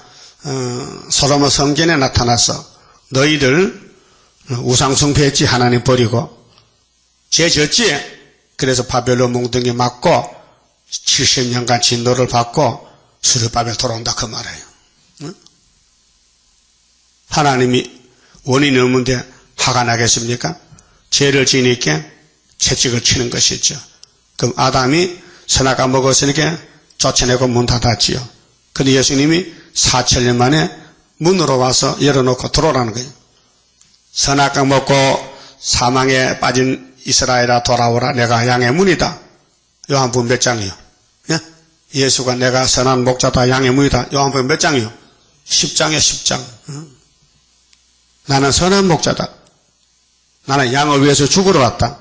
솔로몬 성전에 나타나서 너희들 우상숭배했지 하나님 버리고 죄 졌지. 그래서 바벨론 몽둥이 맞고 70년간 진노를 받고 수르바벨 돌아온다 그 말이에요. 응? 하나님이 원인이 없는데 화가 나겠습니까? 죄를 지니까 채찍을 치는 것이죠. 그럼 아담이 선악과 먹었으니까 쫓아내고 문 닫았지요. 근데 예수님이 4,000년 만에 문으로 와서 열어놓고 들어오라는 거예요. 선악과 먹고 사망에 빠진 이스라엘아 돌아오라. 내가 양의 문이다. 요한복음 몇 장이요? 예? 예수가 내가 선한 목자다 양의 문이다. 요한복음 몇 장이요? 10장이요 10장. 나는 선한 목자다. 나는 양을 위해서 죽으러 왔다.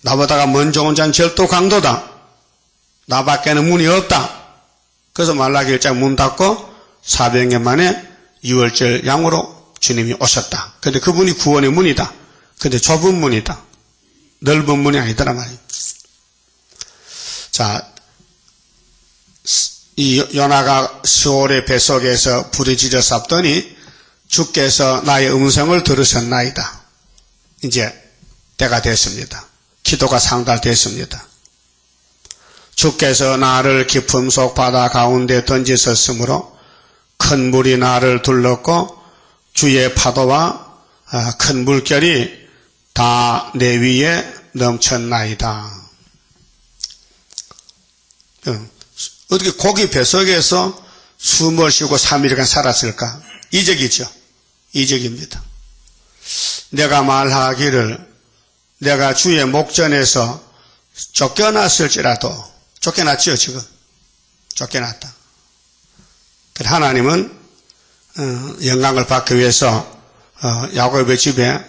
나보다가 먼저 온 자는 절도 강도다. 나밖에는 문이 없다. 그래서 말라기 1장 문 닫고 400년 만에 6월절 양으로 주님이 오셨다. 근데 그분이 구원의 문이다. 근데 좁은 문이다. 넓은 문이 아니더라 말이에요. 자, 이 요나가 스올의 뱃속에서 부르짖어 쌌더니 주께서 나의 음성을 들으셨나이다. 이제 때가 됐습니다. 기도가 상달됐습니다. 주께서 나를 깊음 속 바다 가운데 던지셨으므로 큰 물이 나를 둘렀고 주의 파도와 큰 물결이 다 내 위에 넘쳤나이다. 어떻게 고기 뱃속에서 숨을 쉬고 3일간 살았을까? 이적이죠. 이적입니다. 내가 말하기를 내가 주의 목전에서 쫓겨났을지라도 쫓겨났지요 지금. 쫓겨났다. 하나님은 영광을 받기 위해서 야곱의 집에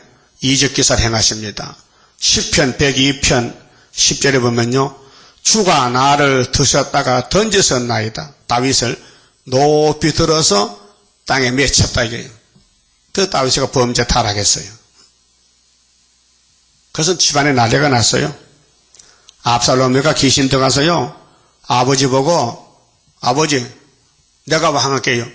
이적 기사를 행하십니다. 시편 102편 10절에 보면요. 주가 나를 드셨다가 던지셨나이다. 다윗을 높이 들어서 땅에 맺혔다 이게요. 그 다윗이가 범죄 타락했어요. 그래서 집안에 난리가 났어요. 압살롬이가 귀신 들어가서요. 아버지 보고 아버지 내가 왕할게요.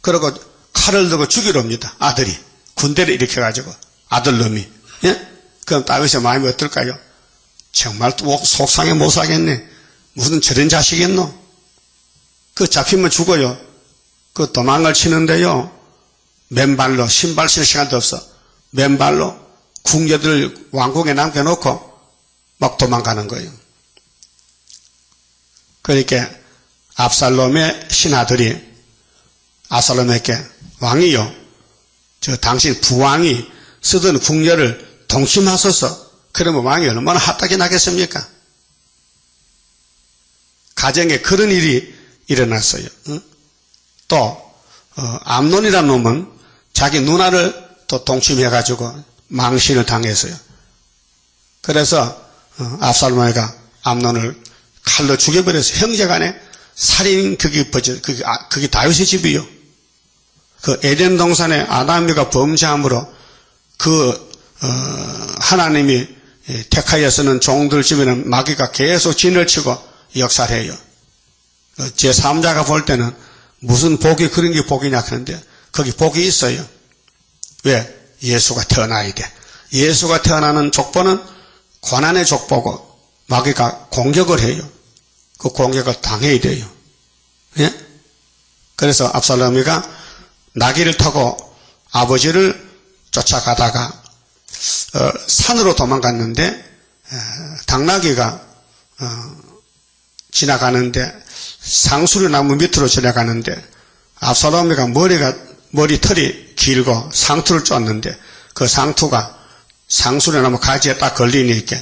그러고 칼을 들고 죽이려 합니다. 아들이 군대를 일으켜가지고 아들놈이. 예? 그럼 다윗의 마음이 어떨까요? 정말 속상해 못 사겠네. 무슨 저런 자식이겠노? 그 잡히면 죽어요. 그 도망을 치는데요. 맨발로 신발 실 시간도 없어. 맨발로 궁녀들 왕궁에 남겨놓고 막 도망가는 거예요. 그러니까 압살롬의 신하들이 압살롬에게 왕이요. 저 당신 부왕이 쓰던 궁녀를 동침하소서. 그러면 왕이 얼마나 핫하게 나겠습니까? 가정에 그런 일이 일어났어요. 또 암논이라는 놈은 자기 누나를 또 동침해가지고 망신을 당했어요. 그래서 압살롬이가 암논을 칼로 죽여버려서 형제간에 살인 그게 다윗의 집이요. 그 에덴 동산에 아담이가 범죄함으로 하나님이 택하여서는 종들 집에는 마귀가 계속 진을 치고 역사를 해요. 제3자가 볼 때는 무슨 복이 그런 게 복이냐 하는데 거기 복이 있어요. 왜? 예수가 태어나야 돼. 예수가 태어나는 족보는 고난의 족보고 마귀가 공격을 해요. 그 공격을 당해야 돼요. 예? 그래서 압살롬이가 나귀를 타고 아버지를 쫓아가다가 산으로 도망갔는데 당나귀가 지나가는데 상수리 나무 밑으로 지나가는데 압살롬이가 머리털이 길고 상투를 쫓는데 그 상투가 상수리 나무 가지에 딱 걸리니까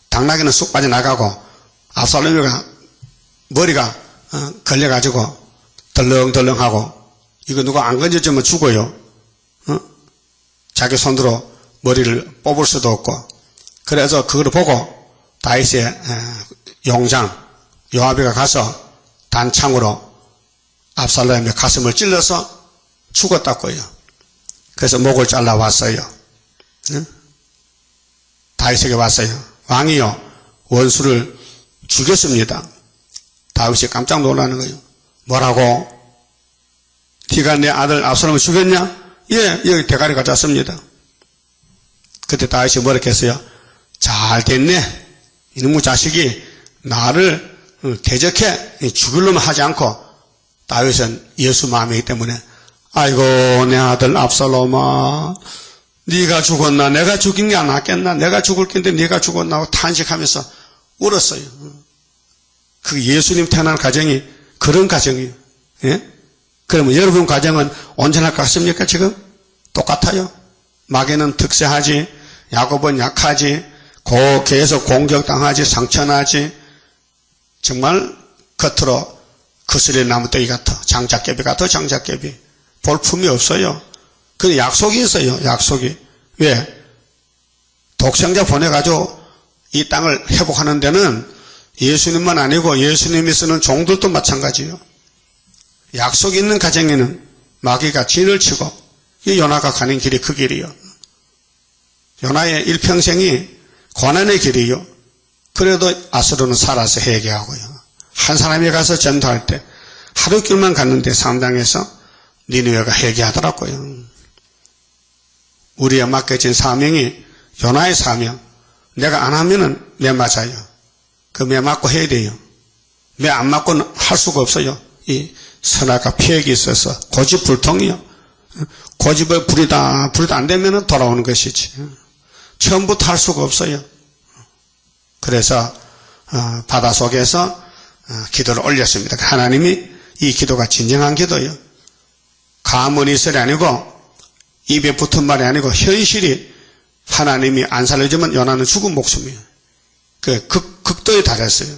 당나귀는 쑥 빠져나가고 압살롬이가 머리가 걸려가지고 덜렁덜렁하고 이거 누가 안 건져주면 죽어요. 자기 손으로 머리를 뽑을 수도 없고 그래서 그걸 보고 다윗의 용장 요압이가 가서 단창으로 압살롬의 가슴을 찔러서 죽었다고요. 그래서 목을 잘라왔어요. 다윗에게 왔어요. 왕이요 원수를 죽였습니다. 다윗이 깜짝 놀라는 거예요. 뭐라고? 네가 내 아들 압살롬을 죽였냐? 예, 여기 대가리 가져왔습니다. 그때 다윗이 뭐라 했어요? 잘 됐네. 이놈의 자식이 나를 대적해 죽이려면 하지 않고 다윗은 예수 마음이기 때문에 아이고 내 아들 압살롬아 네가 죽었나 내가 죽인 게 안 낫겠나 내가 죽을 텐데 네가 죽었나 하고 탄식하면서 울었어요. 그 예수님 태어난 가정이 그런 가정이에요. 예? 그러면 여러분 가정은 온전할 것 같습니까? 지금? 똑같아요. 마귀는 득세하지, 야곱은 약하지, 계속 공격당하지, 상처나지, 정말 겉으로 그스레 나무떼기 같아, 장작개비 같아, 장작개비. 볼품이 없어요. 근데 약속이 있어요, 약속이. 왜? 독생자 보내가지고 이 땅을 회복하는 데는 예수님만 아니고 예수님이 쓰는 종들도 마찬가지예요. 약속이 있는 가정에는 마귀가 진을 치고 이 요나가 가는 길이 그 길이요. 요나의 일평생이 고난의 길이요. 그래도 아스로는 살아서 회개하고요. 한 사람이 가서 전도할 때 하루 길만 갔는데 상당해서 니느웨가 회개하더라고요. 우리에 맡겨진 사명이 요나의 사명. 내가 안 하면은 매 맞아요. 그 매 맞고 해야 돼요. 매 안 맞고는 할 수가 없어요. 이 선악과 피획이 있어서 고집불통이요. 고집을 부리다 안 되면 돌아오는 것이지. 처음부터 할 수가 없어요. 그래서 바다 속에서 기도를 올렸습니다. 하나님이 이 기도가 진정한 기도예요. 가문이설이 아니고 입에 붙은 말이 아니고 현실이 하나님이 안 살려주면 요나는 죽은 목숨이에요. 그 극도에 달했어요.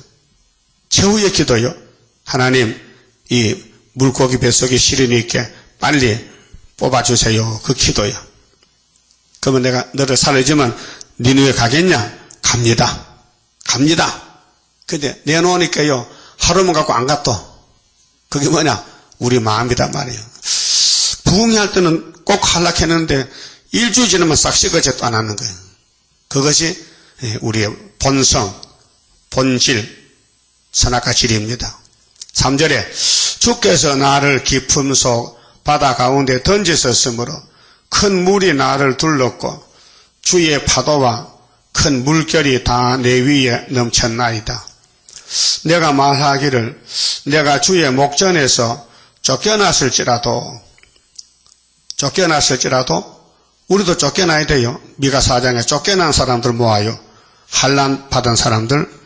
최후의 기도요. 하나님 이 물고기 뱃속에 시련이 있게 빨리 뽑아주세요. 그 기도야. 그러면 내가 너를 살려주면 니누에 가겠냐? 갑니다. 갑니다. 근데 내놓으니까요, 하루만 갖고 안 갔다. 그게 뭐냐? 우리 마음이란 말이에요. 부흥할 때는 꼭 하려했는데 일주일 지나면 싹 식어지도 않았는 거예요. 그것이 우리의 본성, 본질, 선악과 질입니다. 3절에 주께서 나를 깊음 속 바다 가운데 던지셨으므로 큰 물이 나를 둘렀고 주의 파도와 큰 물결이 다 내 위에 넘쳤나이다. 내가 말하기를 내가 주의 목전에서 쫓겨났을지라도 우리도 쫓겨나야 돼요. 미가 4장에 쫓겨난 사람들 모아요. 환난 받은 사람들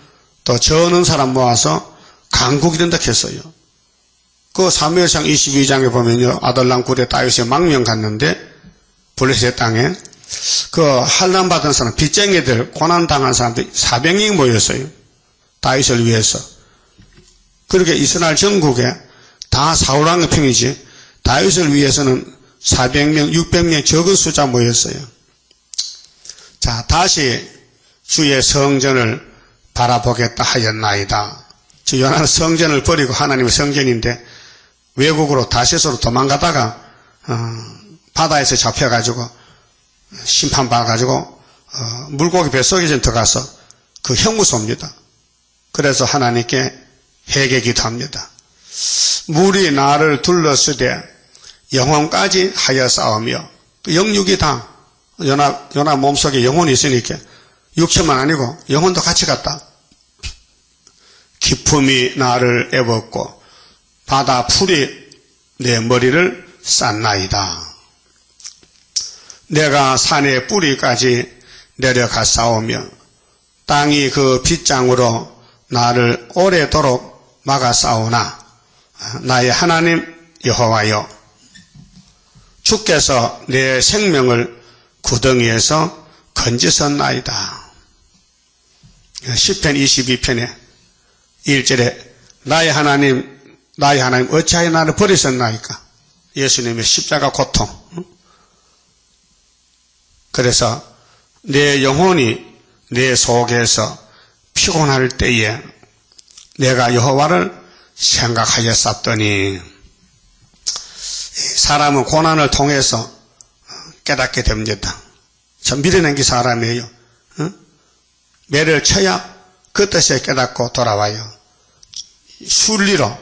또 저는 사람 모아서 강국이 된다 했어요. 그 사무엘상 22장에 보면요, 아들람 굴에 다윗이 망명 갔는데 블레셋 땅에 그 환난 받은 사람, 빚쟁이들, 고난 당한 사람들이 400명이 모였어요. 다윗을 위해서. 그렇게 이스라엘 전국에 다 사울왕의 편이지 다윗을 위해서는 400명, 600명 적은 숫자 모였어요. 자, 다시 주의 성전을 바라보겠다 하였나이다. 저 요나는 성전을 버리고 하나님의 성전인데 외국으로 다시스로 도망가다가 바다에서 잡혀가지고 심판받아가지고 물고기 뱃속에 좀 들어가서 그 형무소입니다. 그래서 하나님께 회개 기도합니다. 물이 나를 둘렀으되 영혼까지 하여 싸우며 영육이 다 요나 몸속에 영혼이 있으니까 육체만 아니고 영혼도 같이 갔다. 기품이 나를 애웠고 바다 풀이 내 머리를 쌌나이다. 내가 산의 뿌리까지 내려가 싸우며 땅이 그 빗장으로 나를 오래도록 막아 싸우나 나의 하나님 여호와여 주께서 내 생명을 구덩이에서 건지셨나이다. 시편 22편에 1절에 나의 하나님 어찌하여 나를 버리셨나이까. 예수님의 십자가 고통. 그래서 내 영혼이 내 속에서 피곤할 때에 내가 여호와를 생각하였었더니 사람은 고난을 통해서 깨닫게 됩니다. 전 밀어낸 게 사람이에요. 매를 쳐야 그 뜻에 깨닫고 돌아와요. 순리로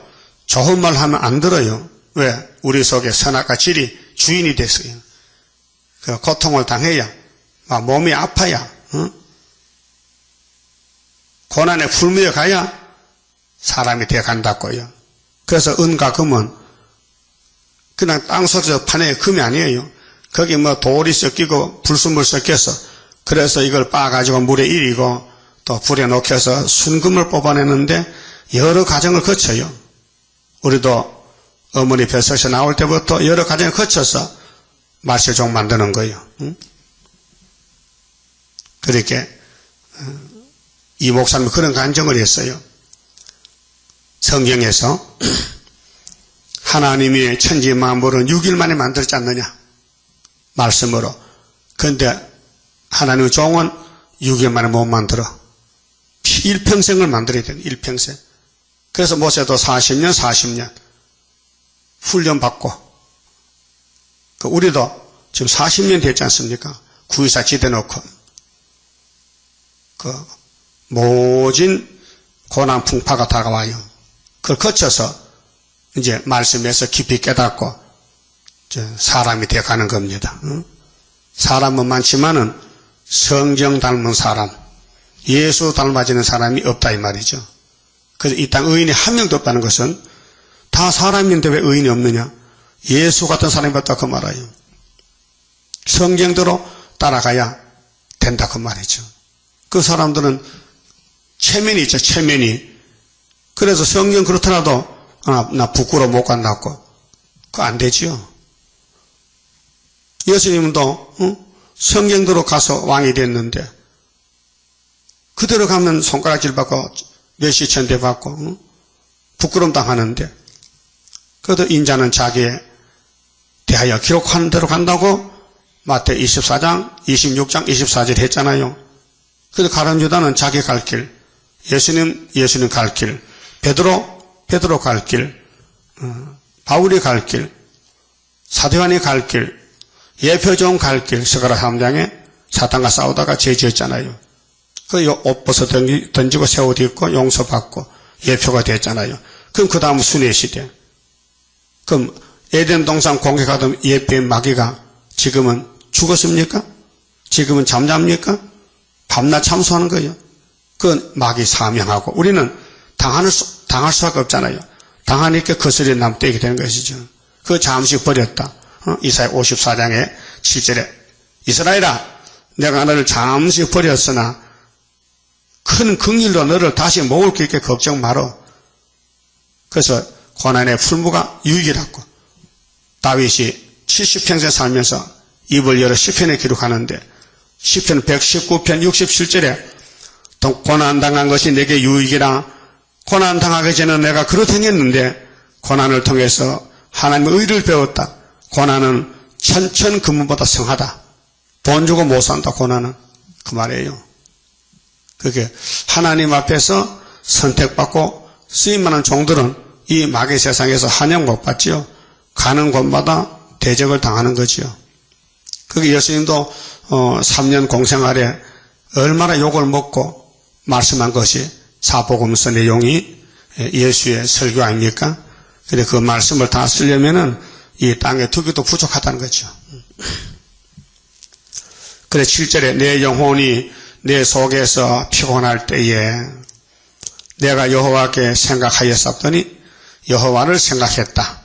좋은 말 하면 안 들어요. 왜? 우리 속에 선악과 질이 주인이 됐어요. 그 고통을 당해야 막 몸이 아파야 고난에 굴미어 가야 사람이 되어간다고요. 그래서 은과 금은 그냥 땅속에서 파낸 금이 아니에요. 거기 뭐 돌이 섞이고 불순물 섞여서 그래서 이걸 빻아가지고 물에 일이고 또 불에 녹여서 순금을 뽑아내는데 여러 과정을 거쳐요. 우리도 어머니 뱃속에서 나올 때부터 여러 과정을 거쳐서 말세종 만드는 거예요. 그렇게 이 목사님이 그런 간증을 했어요. 성경에서 하나님이 천지 만물은 6일 만에 만들지 않느냐 말씀으로. 그런데 하나님의 종은 6일 만에 못 만들어. 일평생을 만들어야 돼. 일평생. 그래서 모세도 40년 훈련받고 우리도 지금 40년 됐지 않습니까? 구의사 지대놓고 모진 고난 풍파가 다가와요. 그걸 거쳐서 이제 말씀에서 깊이 깨닫고 사람이 되어가는 겁니다. 사람은 많지만은 성경 닮은 사람, 예수 닮아지는 사람이 없다 이 말이죠. 그래서 이 땅 의인이 한 명도 없다는 것은 다 사람인데 왜 의인이 없느냐? 예수 같은 사람이 없다 그 말이에요. 성경대로 따라가야 된다 그 말이죠. 그 사람들은 체면이 있죠. 체면이. 그래서 성경 그렇더라도 나 부끄러워 못 간다고. 그거 안 되지요. 예수님도 성경대로 가서 왕이 됐는데 그대로 가면 손가락질 받고 멸시천대 받고 부끄러움 당하는데 그래도 인자는 자기의 대하여 기록하는 대로 간다고 마태 24장, 26장, 24절 했잖아요. 그래서 가룟 유다는 자기 갈 길, 예수님 갈 길, 베드로 갈 길, 바울이 갈 길, 사도 요한이 갈 길, 예표종 갈 길, 스가랴 3장에 사탄과 싸우다가 죄 지었잖아요. 그 옷 벗어 던지고 새 옷 입고 용서받고 예표가 됐잖아요. 그럼 그 다음 순회 시대. 그럼 에덴 동산 공격하던 예표의 마귀가 지금은 죽었습니까? 지금은 잠잡니까? 밤낮 참소하는 거예요. 그 마귀 사명하고 우리는 당할 수밖에 없잖아요. 당하니까 거스리 남떼게 되는 것이죠. 그 잠시 버렸다. 이사야 54장에 7절에 이스라엘아 내가 너를 잠시 버렸으나 큰 긍휼로 너를 다시 모을 게 있게 걱정 마라. 그래서 고난의 풀무가 유익이라고. 다윗이 70평생 살면서 입을 열어 시편에 기록하는데 시편 119편 67절에 고난당한 것이 내게 유익이라. 고난당하기 전에 내가 그렇게 행했는데 고난을 통해서 하나님의 의를 배웠다. 고난은 천천근무보다 성하다. 돈 주고 못 산다. 고난은 그 말이에요. 그게 하나님 앞에서 선택받고 쓰임받는 종들은 이 마귀 세상에서 환영 못 받지요. 가는 곳마다 대적을 당하는 거지요. 그게 예수님도 3년 공생활에 얼마나 욕을 먹고 말씀한 것이 사복음서 내용이 예수의 설교 아닙니까? 근데 그 말씀을 다 쓰려면은 이 땅에 두기도 부족하다는 거죠. 그래 7절에 내 영혼이 내 속에서 피곤할 때에 내가 여호와께 생각하였었더니 여호와를 생각했다.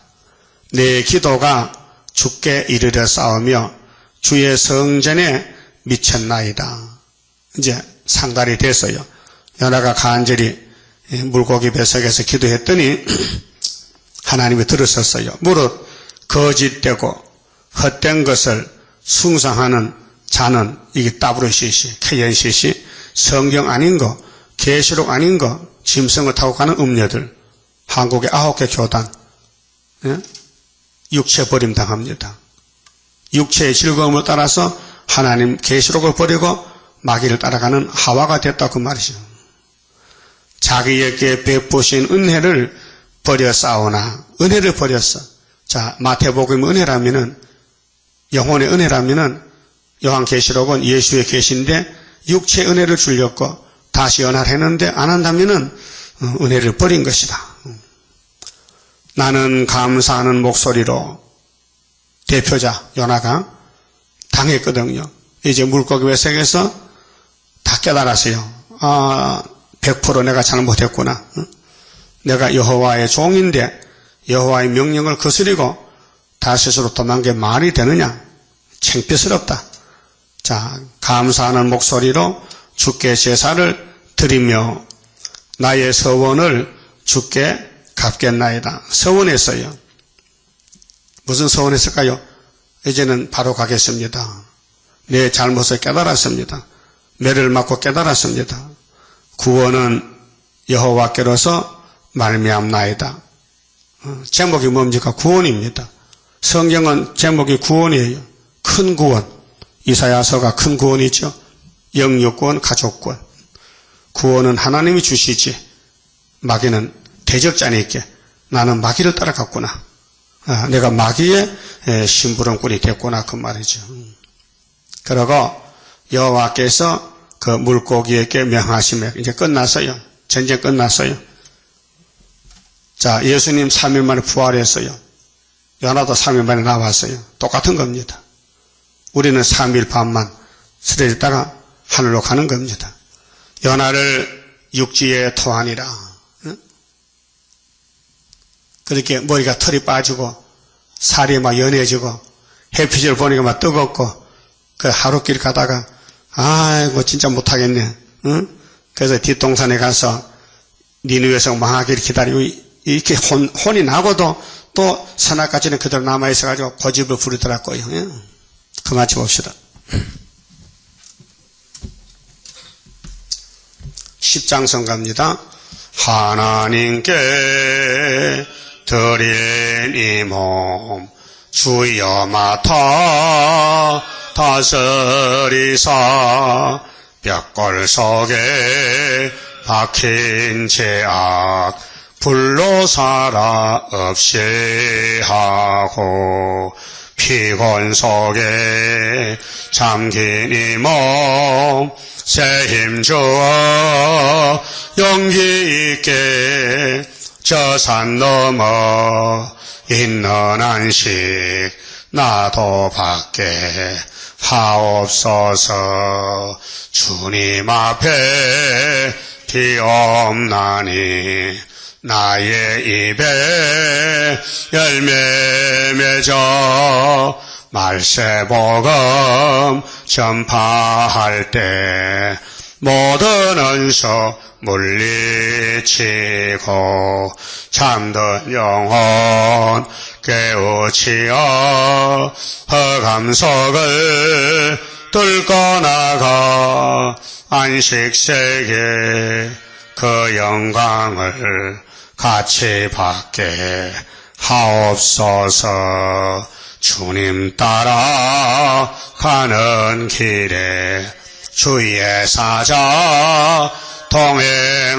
내 기도가 주께 이르러 싸우며 주의 성전에 미쳤나이다. 이제 상달이 됐어요. 요나가 간절히 물고기 뱃속에서 기도했더니 하나님이 들으셨어요. 무릇 거짓되고 헛된 것을 숭상하는 자는 이게 따브르시시, 케연시시, 성경 아닌 거, 계시록 아닌 거, 짐승을 타고 가는 음녀들, 한국의 9개 교단, 육체 버림당합니다. 육체의 즐거움을 따라서 하나님 계시록을 버리고 마귀를 따라가는 하와가 됐다 그 말이죠. 자기에게 베푸신 은혜를 버려 싸우나 은혜를 버렸어. 자, 마태복음 은혜라면은 영혼의 은혜라면은 요한계시록은 예수의 계시인데 육체의 은혜를 주려고 다시 연할했는데 안 한다면은 은혜를 버린 것이다. 나는 감사하는 목소리로 대표자 요나가 당했거든요. 이제 물고기 회색에서 다 깨달았어요. 100% 내가 잘못했구나. 내가 여호와의 종인데 여호와의 명령을 거스리고 다시스로 도망게 말이 되느냐? 창피스럽다. 자, 감사하는 목소리로 주께 제사를 드리며 나의 서원을 주께 갚겠나이다. 서원했어요. 무슨 서원했을까요? 이제는 바로 가겠습니다. 내 잘못을 깨달았습니다. 매를 맞고 깨달았습니다. 구원은 여호와께로서 말미암나이다. 제목이 뭡니까? 구원입니다. 성경은 제목이 구원이에요. 큰 구원. 이사야서가 큰 구원이죠. 영육구원, 가족구원. 구원은 하나님이 주시지. 마귀는 대적자니까 나는 마귀를 따라갔구나. 내가 마귀의 심부름꾼이 됐구나 그 말이죠. 그러고 여호와께서 그 물고기에게 명하시며 이제 끝났어요. 전쟁 끝났어요. 자, 예수님 3일 만에 부활했어요. 요나도 3일 만에 나왔어요. 똑같은 겁니다. 우리는 3일 반만 쓰러졌다가 하늘로 가는 겁니다. 요나를 육지에 토하니라. 그렇게 머리가 털이 빠지고 살이 막 연해지고 햇빛을 보니까 막 뜨겁고 그 하루길 가다가 아이고 진짜 못하겠네. 그래서 뒷동산에 가서 니느웨에서 망하기를 기다리고 이렇게 혼이 나고도 또 산악까지는 그대로 남아있어가지고 고집을 부리더라고요. 그만 봅시다. 10장선 갑니다. 하나님께 드린 이 몸 주여 맡아 다스리사 벽골 속에 박힌 죄악 불로 살아 없이 하고 피곤 속에 잠긴 이 몸 새 힘 주어 용기 있게 저 산 넘어 있는 안식 나도 받게 하옵소서. 주님 앞에 비옵나니 나의 입에 열매 맺어 말세복음 전파할 때 모든 은수 물리치고 잠든 영혼 깨우치어 흑암 속을 뚫고 나가 안식세계 그 영광을 같이 받게 하옵소서. 주님 따라 가는 길에 주의 사자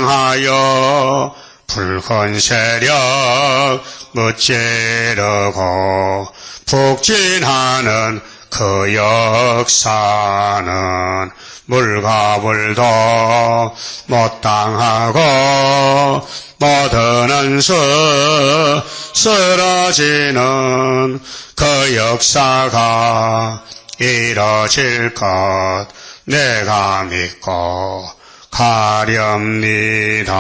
동행하여 붉은 세력 무찌르고 북진하는 그 역사는 물과 불도 못 당하고 모든 은수 쓰러지는 그 역사가 이뤄질 것 내가 믿고 가렵니다.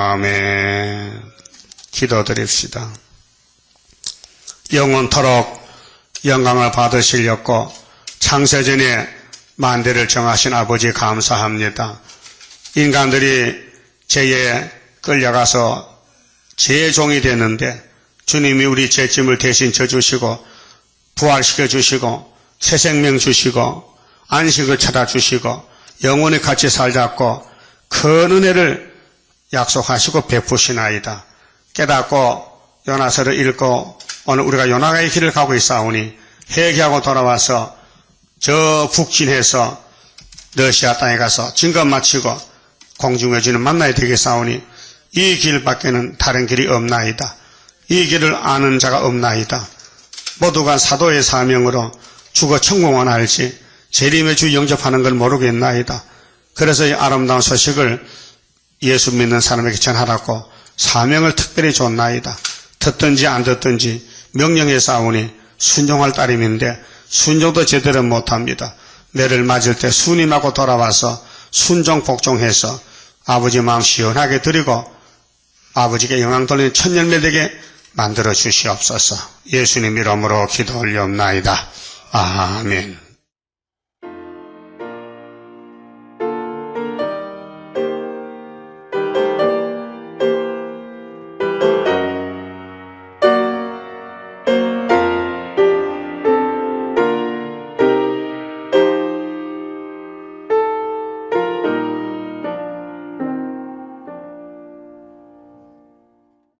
아멘. 기도드립시다. 영원토록 영광을 받으시려고 창세전에 만대를 정하신 아버지 감사합니다. 인간들이 죄에 끌려가서 죄의 종이 됐는데 주님이 우리 죄짐을 대신 져주시고 부활시켜 주시고 새 생명 주시고 안식을 찾아주시고 영원히 같이 살자고 큰 은혜를 약속하시고 베푸시나이다. 깨닫고 요나서를 읽고 오늘 우리가 요나의 길을 가고 있사오니 회개하고 돌아와서 저 북진해서 러시아 땅에 가서 증거 마치고 공중에 주는 만나야 되겠사오니 이 길밖에는 다른 길이 없나이다. 이 길을 아는 자가 없나이다. 모두가 사도의 사명으로 죽어 천공은 알지 재림의 주 영접하는 걸 모르겠나이다. 그래서 이 아름다운 소식을 예수 믿는 사람에게 전하라고 사명을 특별히 줬나이다. 듣든지 안 듣든지 명령에 싸우니 순종할 따름인데 순종도 제대로 못합니다. 내를 맞을 때 순임하고 돌아와서 순종 복종해서 아버지 마음 시원하게 드리고 아버지께 영광 돌리는 천열매 되게 만들어 주시옵소서. 예수님 이름으로 기도 올리옵나이다. 아멘.